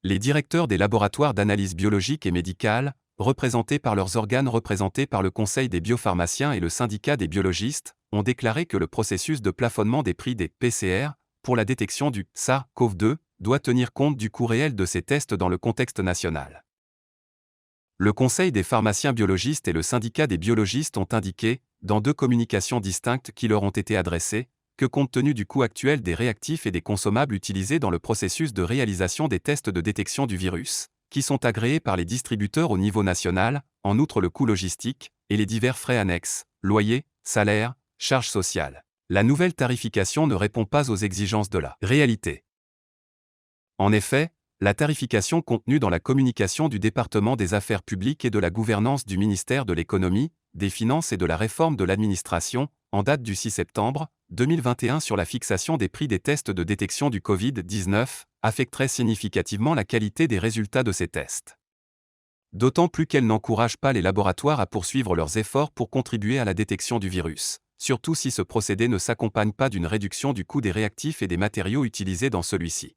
Les directeurs des laboratoires d'analyse biologique et médicale, représentés par leurs organes représentés par le Conseil des biopharmaciens et le syndicat des biologistes, ont déclaré que le processus de plafonnement des prix des PCR, pour la détection du SARS-CoV-2, doit tenir compte du coût réel de ces tests dans le contexte national. Le Conseil des pharmaciens biologistes et le syndicat des biologistes ont indiqué, dans deux communications distinctes qui leur ont été adressées, que compte tenu du coût actuel des réactifs et des consommables utilisés dans le processus de réalisation des tests de détection du virus, qui sont agréés par les distributeurs au niveau national, en outre le coût logistique, et les divers frais annexes, loyers, salaires, charges sociales. La nouvelle tarification ne répond pas aux exigences de la réalité. En effet, la tarification contenue dans la communication du département des affaires publiques et de la gouvernance du ministère de l'économie, des finances et de la réforme de l'administration, en date du 6 septembre 2021 sur la fixation des prix des tests de détection du Covid-19, affecterait significativement la qualité des résultats de ces tests. D'autant plus qu'elle n'encourage pas les laboratoires à poursuivre leurs efforts pour contribuer à la détection du virus, surtout si ce procédé ne s'accompagne pas d'une réduction du coût des réactifs et des matériaux utilisés dans celui-ci.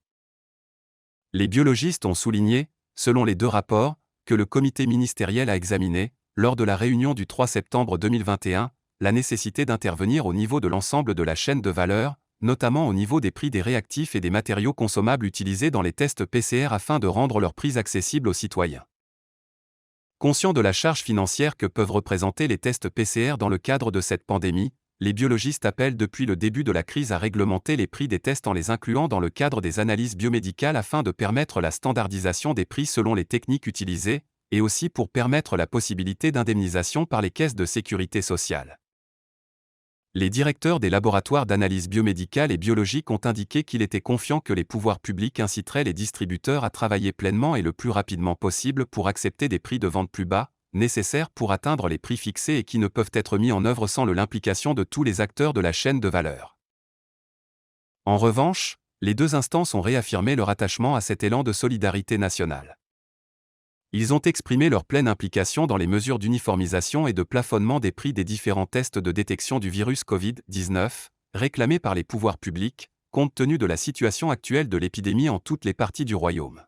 Les biologistes ont souligné, selon les deux rapports, que le comité ministériel a examiné, lors de la réunion du 3 septembre 2021, la nécessité d'intervenir au niveau de l'ensemble de la chaîne de valeur, notamment au niveau des prix des réactifs et des matériaux consommables utilisés dans les tests PCR afin de rendre leurs prix accessibles aux citoyens. Conscients de la charge financière que peuvent représenter les tests PCR dans le cadre de cette pandémie, les biologistes appellent depuis le début de la crise à réglementer les prix des tests en les incluant dans le cadre des analyses biomédicales afin de permettre la standardisation des prix selon les techniques utilisées, et aussi pour permettre la possibilité d'indemnisation par les caisses de sécurité sociale. Les directeurs des laboratoires d'analyse biomédicale et biologique ont indiqué qu'il était confiant que les pouvoirs publics inciteraient les distributeurs à travailler pleinement et le plus rapidement possible pour accepter des prix de vente plus bas, nécessaires pour atteindre les prix fixés et qui ne peuvent être mis en œuvre sans l'implication de tous les acteurs de la chaîne de valeur. En revanche, les deux instances ont réaffirmé leur attachement à cet élan de solidarité nationale. Ils ont exprimé leur pleine implication dans les mesures d'uniformisation et de plafonnement des prix des différents tests de détection du virus Covid-19, réclamés par les pouvoirs publics, compte tenu de la situation actuelle de l'épidémie en toutes les parties du royaume.